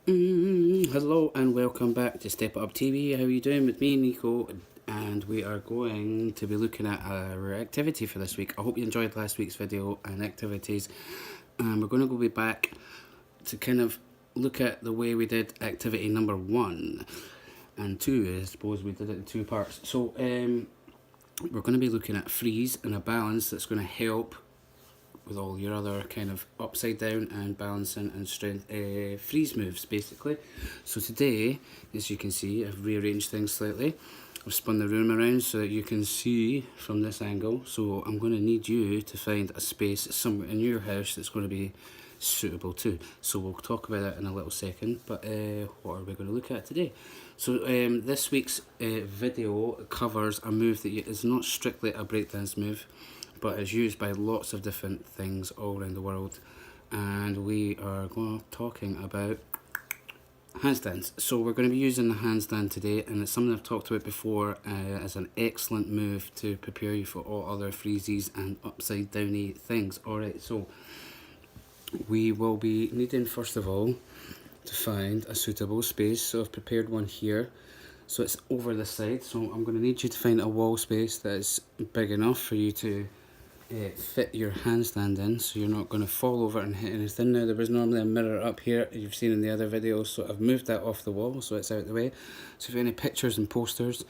Hello and welcome back to Step Up TV. How are you doing? With me, Nico, and we are going to be looking at our activity for this week. I hope you enjoyed last week's video and activities, and we're going to be back to kind of look at the way we did activity number 1 and 2. I suppose we did it in 2 parts. So we're going to be looking at freeze and a balance that's going to help with all your other kind of upside down and balancing and strength freeze moves basically. So today, as you can see, I've rearranged things slightly. I've spun the room around so that you can see from this angle. So I'm going to need you to find a space somewhere in your house that's going to be suitable too. So we'll talk about that in a little second, but what are we going to look at today? So this week's video covers a move that is not strictly a breakdance move, but is used by lots of different things all around the world, and we are talking about handstands. So we're going to be using the handstand today, and it's something I've talked about before as an excellent move to prepare you for all other freezes and upside downy things. Alright, so we will be needing first of all to find a suitable space. So I've prepared one here, so it's over the side. So I'm going to need you to find a wall space that is big enough for you to fit your handstand in, so you're not going to fall over and hit anything. Now, there was normally a mirror up here you've seen in the other videos, so I've moved that off the wall so it's out of the way. So if you have any pictures and posters,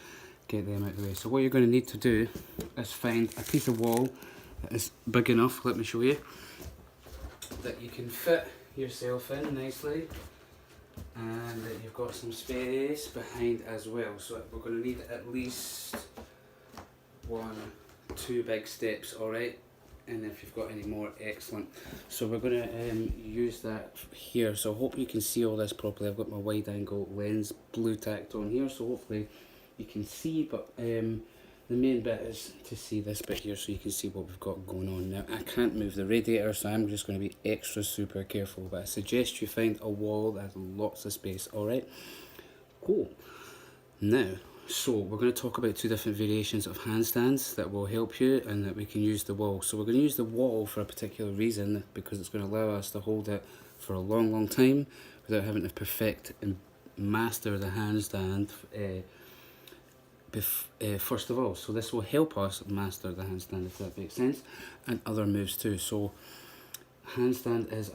get them out of the way. So what you're going to need to do is find a piece of wall that is big enough, let me show you, that you can fit yourself in nicely, and that you've got some space behind as well. So we're going to need at least 2 big steps, alright, and if you've got any more, excellent. So we're going to use that here, so I hope you can see all this properly. I've got my wide angle lens blue tacked on here, so hopefully you can see, but the main bit is to see this bit here so you can see what we've got going on. Now, I can't move the radiator, so I'm just going to be extra super careful, but I suggest you find a wall that has lots of space. Alright, cool. Now, so we're going to talk about 2 different variations of handstands that will help you and that we can use the wall. So we're going to use the wall for a particular reason, because it's going to allow us to hold it for a long time without having to perfect and master the handstand first of all. So this will help us master the handstand, if that makes sense, and other moves too. So handstand is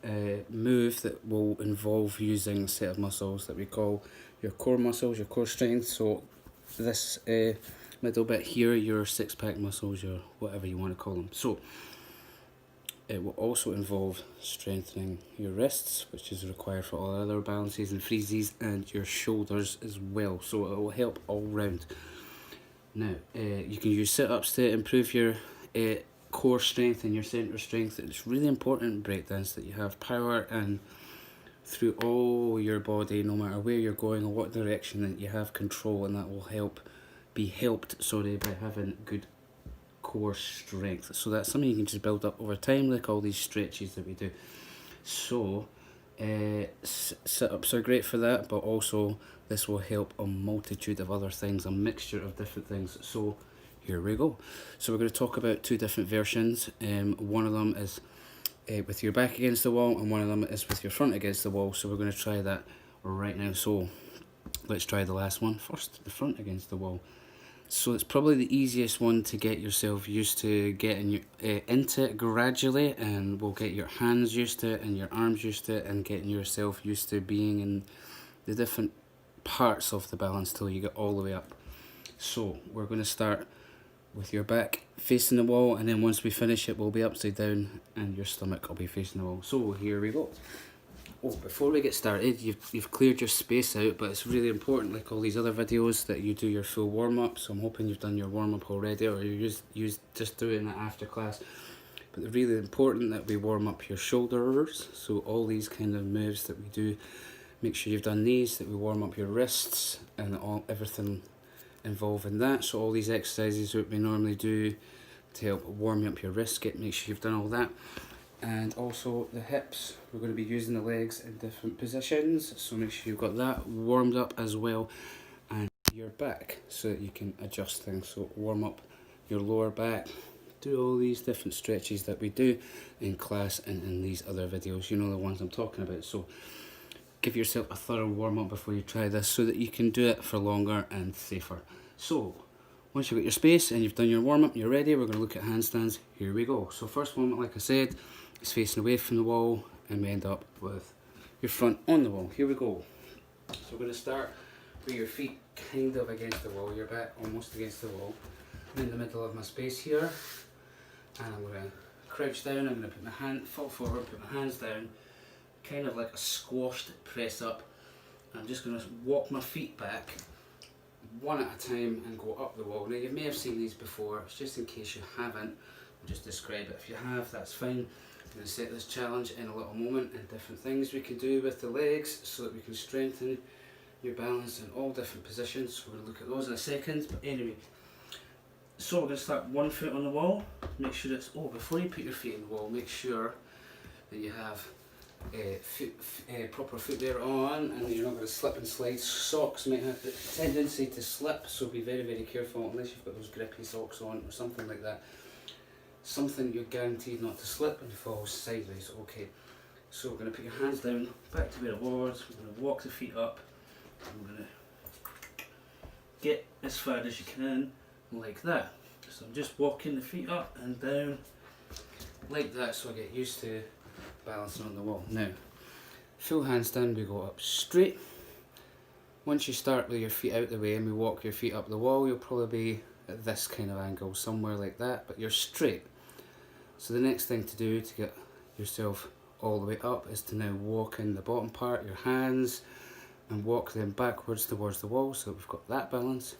a move that will involve using a set of muscles that we call your core muscles, your core strength. So this middle bit here, your 6-pack muscles, your whatever you want to call them. So it will also involve strengthening your wrists, which is required for all other balances and freezes, and your shoulders as well. So it will help all round. Now, you can use sit-ups to improve your core strength and your center strength. It's really important in breakdance that you have power and through all your body, no matter where you're going or what direction, that you have control, and that will be helped by having good core strength. So that's something you can just build up over time, like all these stretches that we do. So sit-ups are great for that, but also this will help a multitude of other things, a mixture of different things. So here we go. So we're going to talk about 2 different versions. One of them is with your back against the wall, and one of them is with your front against the wall. So we're going to try that right now. So let's try the last one first, the front against the wall. So it's probably the easiest one to get yourself used to getting into it gradually, and we'll get your hands used to it and your arms used to it, and getting yourself used to being in the different parts of the balance till you get all the way up. So we're going to start with your back facing the wall, and then once we finish it, we'll be upside down and your stomach will be facing the wall. So here we go. Oh, before we get started, you've cleared your space out, but it's really important, like all these other videos, that you do your full warm-up. So I'm hoping you've done your warm-up already, or you're just doing that after class. But it's really important that we warm up your shoulders. So all these kind of moves that we do, make sure you've done these, that we warm up your wrists and everything involving that. So all these exercises that we normally do to help warm up your wrists, make sure you've done all that. And also the hips, we're going to be using the legs in different positions, so make sure you've got that warmed up as well. And your back, so that you can adjust things. So warm up your lower back, do all these different stretches that we do in class and in these other videos, you know, the ones I'm talking about. So give yourself a thorough warm up before you try this so that you can do it for longer and safer. So once you've got your space and you've done your warm up, you're ready, we're going to look at handstands. Here we go. So first one, like I said, is facing away from the wall, and we end up with your front on the wall. Here we go. So we're going to start with your feet kind of against the wall, your back almost against the wall. I'm in the middle of my space here, and I'm going to crouch down. I'm going to put my hand, fall forward, put my hands down, kind of like a squashed press up. I'm just going to walk my feet back one at a time and go up the wall. Now you may have seen these before, it's just in case you haven't, I'll just describe it. If you have, that's fine. I'm going to set this challenge in a little moment, and different things we can do with the legs so that we can strengthen your balance in all different positions. So we're going to look at those in a second, but anyway. So we're going to start one foot on the wall, make sure it's, before you put your feet on the wall, make sure that you have proper footwear on and you're not going to slip and slide. Socks might have the tendency to slip, so be very, very careful unless you've got those grippy socks on or something like that. Something you're guaranteed not to slip and fall sideways. Okay, so we're going to put your hands down, back to where it was, we're going to walk the feet up, and we're going to get as far as you can, like that. So I'm just walking the feet up and down like that, so I get used to balancing on the wall. Now, full handstand, we go up straight. Once you start with your feet out the way and we walk your feet up the wall, you'll probably be at this kind of angle, somewhere like that, but you're straight. So the next thing to do to get yourself all the way up is to now walk in the bottom part, your hands, and walk them backwards towards the wall, so we've got that balance,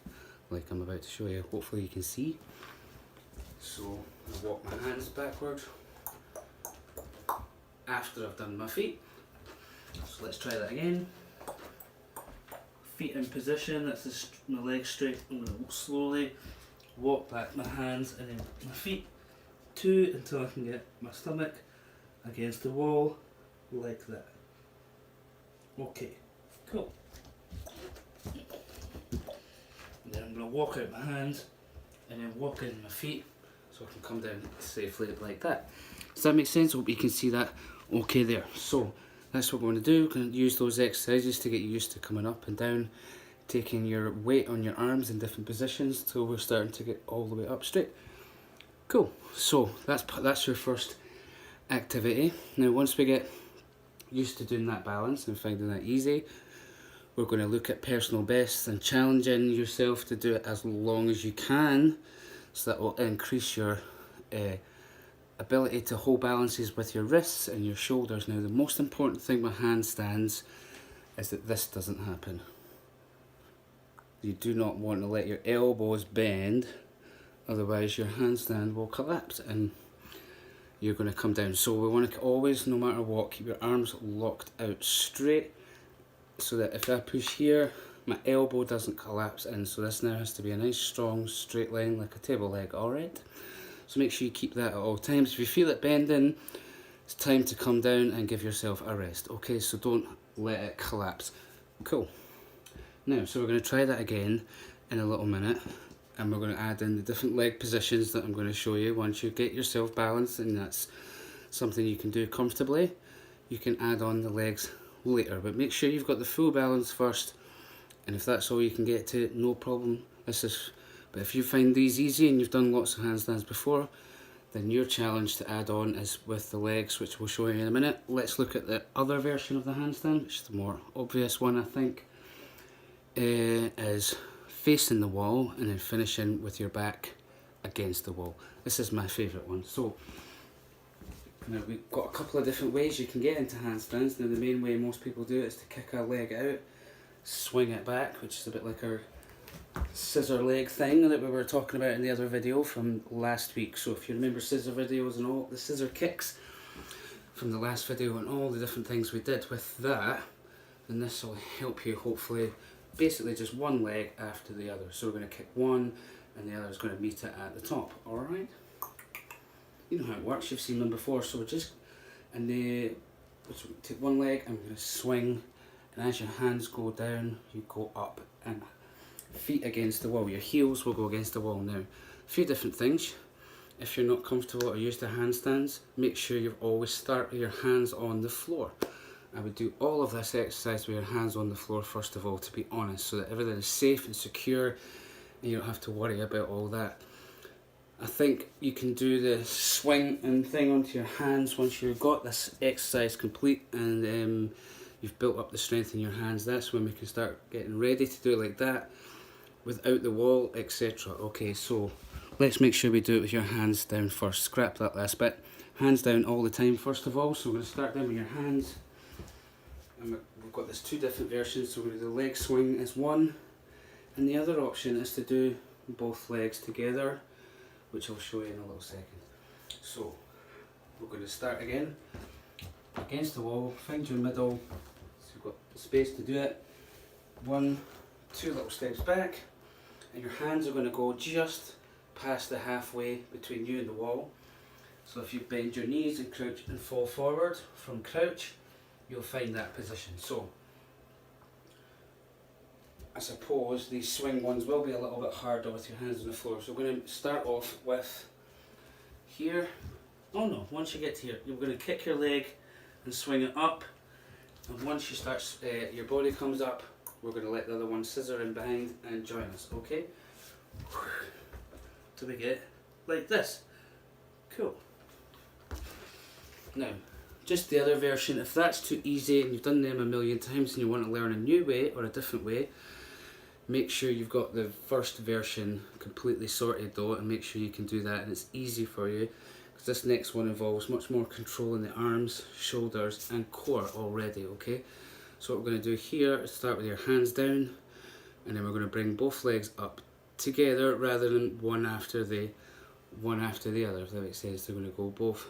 like I'm about to show you. Hopefully you can see. So I walk my hands backward after I've done my feet. So let's try that again. Feet in position, that's my legs straight. I'm going to slowly walk back my hands and then my feet, two, until I can get my stomach against the wall, like that. Okay, cool. And then I'm going to walk out my hands and then walk in my feet so I can come down safely like that. Does that make sense? Hope you can see that okay there. So that's what we're going to do. We're going to use those exercises to get you used to coming up and down, taking your weight on your arms in different positions till we're starting to get all the way up straight. Cool. So that's your first activity. Now once we get used to doing that balance and finding that easy, we're going to look at personal bests and challenging yourself to do it as long as you can, so that will increase your ability to hold balances with your wrists and your shoulders. Now the most important thing with handstands is that this doesn't happen. You do not want to let your elbows bend, otherwise your handstand will collapse and you're going to come down. So we want to always, no matter what, keep your arms locked out straight, so that if I push here, my elbow doesn't collapse in. So this now has to be a nice strong straight line like a table leg, alright? So make sure you keep that at all times. If you feel it bending, it's time to come down and give yourself a rest. Okay, so don't let it collapse. Cool. Now, so we're going to try that again in a little minute, and we're going to add in the different leg positions that I'm going to show you. Once you get yourself balanced, and that's something you can do comfortably, you can add on the legs later, but make sure you've got the full balance first, and if that's all you can get to, no problem. But if you find these easy and you've done lots of handstands before, then your challenge to add on is with the legs, which we'll show you in a minute. Let's look at the other version of the handstand, which is the more obvious one, I think. Is facing the wall and then finishing with your back against the wall. This is my favourite one. So now we've got a couple of different ways you can get into handstands. Now the main way most people do it is to kick a leg out, swing it back, which is a bit like our scissor leg thing that we were talking about in the other video from last week. So if you remember scissor videos and all the scissor kicks from the last video and all the different things we did with that, then this will help you hopefully. Basically just one leg after the other. So we're going to kick one and the other is going to meet it at the top. Alright? You know how it works, you've seen them before. So we're just, and so take one leg and we're going to swing, and as your hands go down, you go up and feet against the wall. Your heels will go against the wall. Now, a few different things. If you're not comfortable or used to handstands, make sure you always start with your hands on the floor. I would do all of this exercise with your hands on the floor first of all, to be honest, so that everything is safe and secure and you don't have to worry about all that. I think you can do the swing and thing onto your hands once you've got this exercise complete and you've built up the strength in your hands. That's when we can start getting ready to do it like that without the wall, etc. Okay, so let's make sure we do it with your hands down first. Scrap that last bit. Hands down all the time first of all. So we're going to start down with your hands. And we've got this two different versions. So we're going to do the leg swing as one. And the other option is to do both legs together, which I'll show you in a little second. So we're going to start again. Against the wall, find your middle. So you've got the space to do it. 1, 2 little steps back. And your hands are going to go just past the halfway between you and the wall. So if you bend your knees and crouch and fall forward from crouch, you'll find that position. So I suppose these swing ones will be a little bit harder with your hands on the floor. So we're going to start off with here. Oh no, once you get to here, you're going to kick your leg and swing it up. And once you start, your body comes up, we're going to let the other one scissor in behind and join us, okay? Till we get like this. Cool. Now, just the other version, if that's too easy and you've done them a million times and you want to learn a new way or a different way, make sure you've got the first version completely sorted though, and make sure you can do that and it's easy for you, because this next one involves much more control in the arms, shoulders and core already, okay? So what we're going to do here is start with your hands down, and then we're going to bring both legs up together rather than one after the other, if that makes sense. They're going to go both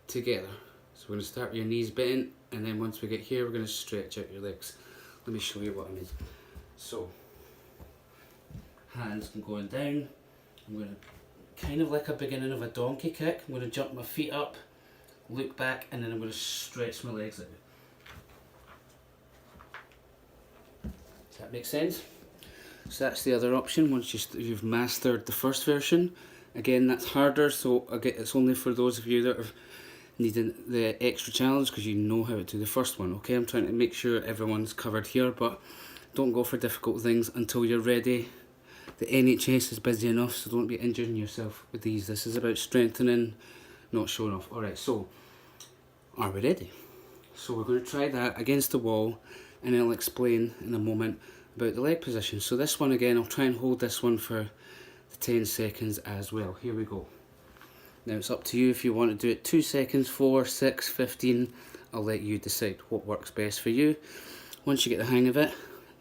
together. So we're going to start with your knees bent, and then once we get here we're going to stretch out your legs. Let me show you what I mean. So hands can going down. I'm going to, kind of like a beginning of a donkey kick, I'm going to jump my feet up, look back, and then I'm going to stretch my legs out. Does that make sense? So that's the other option once you've mastered the first version. Again, that's harder, so again, it's only for those of you that are needing the extra challenge because you know how to do the first one, okay? I'm trying to make sure everyone's covered here, but don't go for difficult things until you're ready. The NHS is busy enough, so don't be injuring yourself with these. This is about strengthening, not showing off. Alright, so are we ready? So we're going to try that against the wall, and then I'll explain in a moment about the leg position. So this one again, I'll try and hold this one for the 10 seconds as well. Here we go. Now it's up to you if you want to do it 2 seconds, 4, 6, 15. I'll let you decide what works best for you. Once you get the hang of it,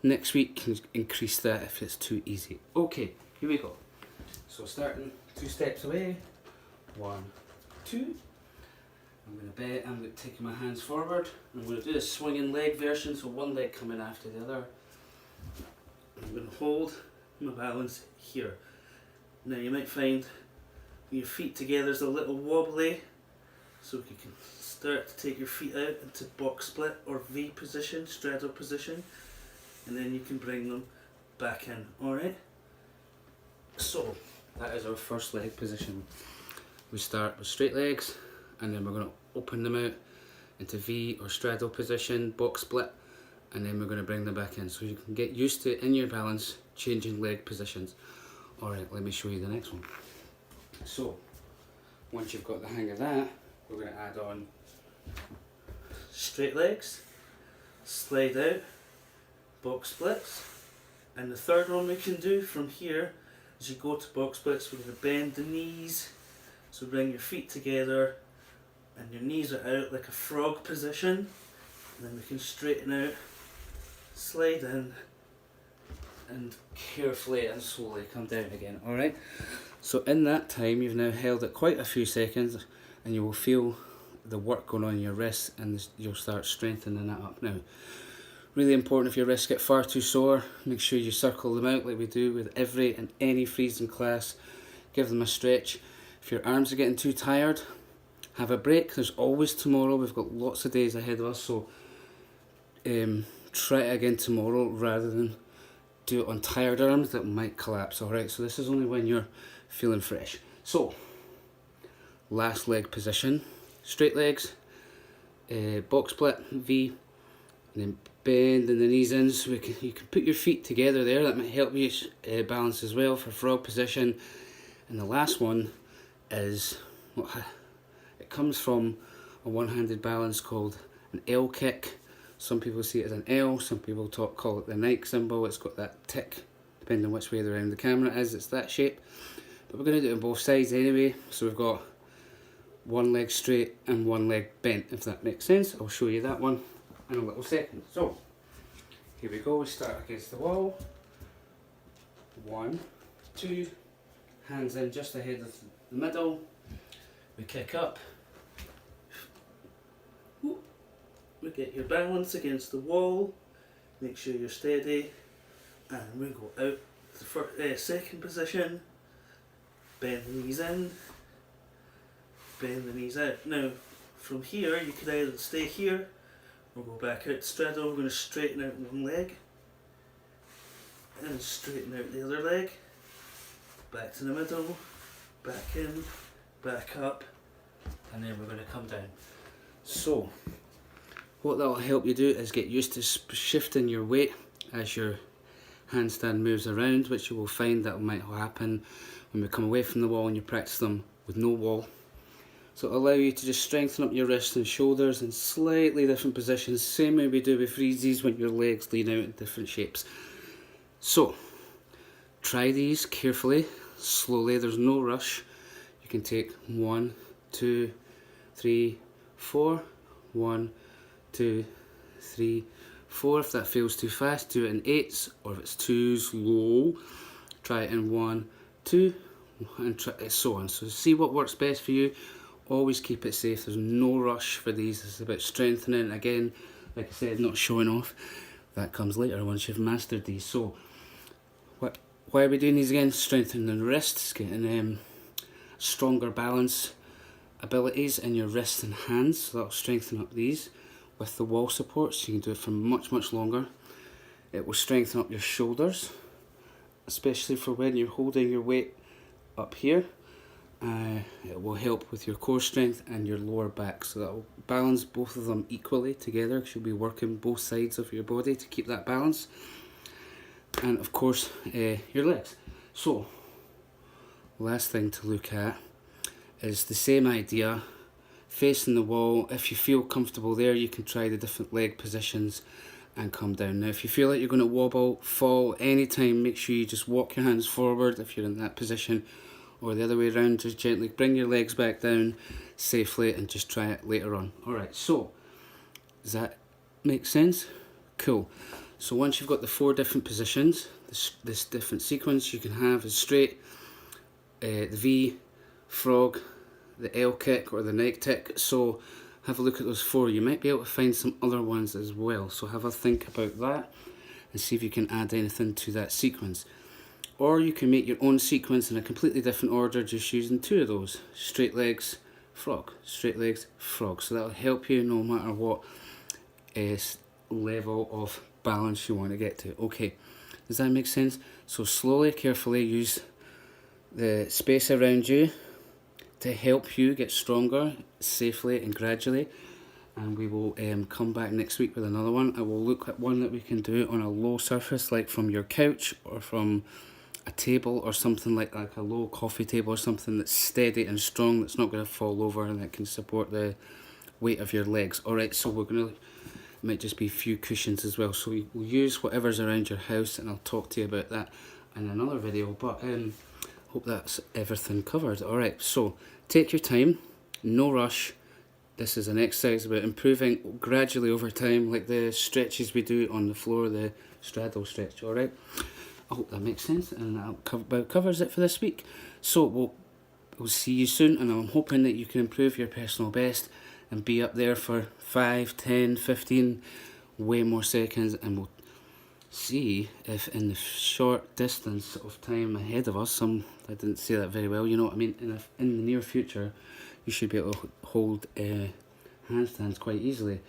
next week can increase that if it's too easy. Okay, here we go. So starting 2 steps away. 1, 2. I'm going to take my hands forward. I'm going to do the swinging leg version, so one leg coming after the other. I'm going to hold my balance here. Now you might find your feet together is a little wobbly, so you can start to take your feet out into box split or V position, straddle position, and then you can bring them back in. Alright? So that is our first leg position. We start with straight legs, and then we're going to open them out into V or straddle position, box split, and then we're going to bring them back in. So you can get used to, in your balance, changing leg positions. Alright, let me show you the next one. So, once you've got the hang of that, we're going to add on straight legs, slide out, box splits, and the third one we can do from here, as you go to box splits, we're going to bend the knees, so bring your feet together, and your knees are out like a frog position, and then we can straighten out, slide in, and carefully and slowly come down again, alright? So in that time you've now held it quite a few seconds, and you will feel the work going on in your wrists, and you'll start strengthening that up. Now, really important, if your wrists get far too sore, make sure you circle them out like we do with every and any freezing class. Give them a stretch. If your arms are getting too tired, have a break. There's always tomorrow. We've got lots of days ahead of us, so try it again tomorrow rather than do it on tired arms that might collapse. Alright, so this is only when you're feeling fresh. So, last leg position. Straight legs, box split V, and then bending the knees in, so you can put your feet together there. That might help you balance as well for frog position. And the last one is it comes from a one-handed balance called an L kick. Some people see it as an L, some people call it the Nike symbol. It's got that tick, depending on which way around the camera is, it's that shape. But we're going to do it on both sides anyway, so we've got one leg straight and one leg bent, if that makes sense. I'll show you that one in a little second. So, here we go, we start against the wall. 1, 2, hands in just ahead of the middle. We kick up. We get your balance against the wall. Make sure you're steady. And we go out the second position. Bend the knees in. Bend the knees out. Now, from here, you could either stay here or go back out straddle. We're going to straighten out one leg. And straighten out the other leg. Back to the middle. Back in. Back up. And then we're going to come down. So, what that will help you do is get used to shifting your weight as your handstand moves around, which you will find that might happen when we come away from the wall and you practice them with no wall. So it'll allow you to just strengthen up your wrists and shoulders in slightly different positions, same way we do with freezies when your legs lean out in different shapes. So, try these carefully, slowly, there's no rush. You can take 1, 2, 3, 4, 1, 2, 3, 4. If that feels too fast, do it in 8s, or if it's too slow, try it in 1, 2, and try so on. So see what works best for you. Always keep it safe. There's no rush for these. It's about strengthening. Again, like I said, not showing off. That comes later once you've mastered these. So why are we doing these again? Strengthening the wrists, getting stronger balance abilities in your wrists and hands. So that'll strengthen up these. With the wall support, so you can do it for much longer. It will strengthen up your shoulders, especially for when you're holding your weight up here. It will help with your core strength and your lower back, so that will balance both of them equally together, because you'll be working both sides of your body to keep that balance. And of course, your legs. So, last thing to look at is the same idea. Facing the wall, if you feel comfortable there, you can try the different leg positions and come down. Now, if you feel like you're going to wobble, fall anytime, make sure you just walk your hands forward if you're in that position, or the other way around, just gently bring your legs back down safely and just try it later on. Alright, so, does that make sense? Cool. So once you've got the 4 different positions, this different sequence you can have is straight, the V, frog, the L kick or the neck tick. So have a look at those 4. You might be able to find some other ones as well, so have a think about that and see if you can add anything to that sequence. Or you can make your own sequence in a completely different order, just using 2 of those. Straight legs, frog, straight legs, frog. So that'll help you no matter what level of balance you want to get to. Okay, does that make sense? So slowly, carefully use the space around you to help you get stronger safely and gradually, and we will come back next week with another one. I will look at one that we can do on a low surface, like from your couch or from a table or something like a low coffee table or something that's steady and strong, that's not going to fall over and that can support the weight of your legs. Alright, so we're going to, it might just be a few cushions as well, so we'll use whatever's around your house, and I'll talk to you about that in another video, but hope that's everything covered. Alright, so take your time, no rush. This is an exercise about improving gradually over time, like the stretches we do on the floor, the straddle stretch. Alright, I hope that makes sense, and that about covers it for this week. So we'll see you soon, and I'm hoping that you can improve your personal best and be up there for 5, 10, 15, way more seconds, and we'll see if in the short distance of time ahead of us, I didn't say that very well, you know what I mean, in the near future, you should be able to hold handstands quite easily.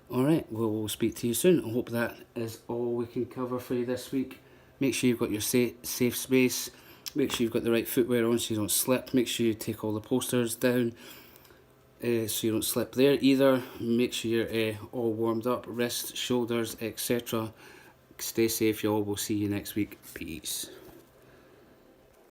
Alright, well, we'll speak to you soon. I hope that is all we can cover for you this week. Make sure you've got your safe space, make sure you've got the right footwear on so you don't slip, make sure you take all the posters down, so you don't slip there either. Make sure you're all warmed up, wrists, shoulders, etc. Stay safe, y'all. We'll see you next week. Peace.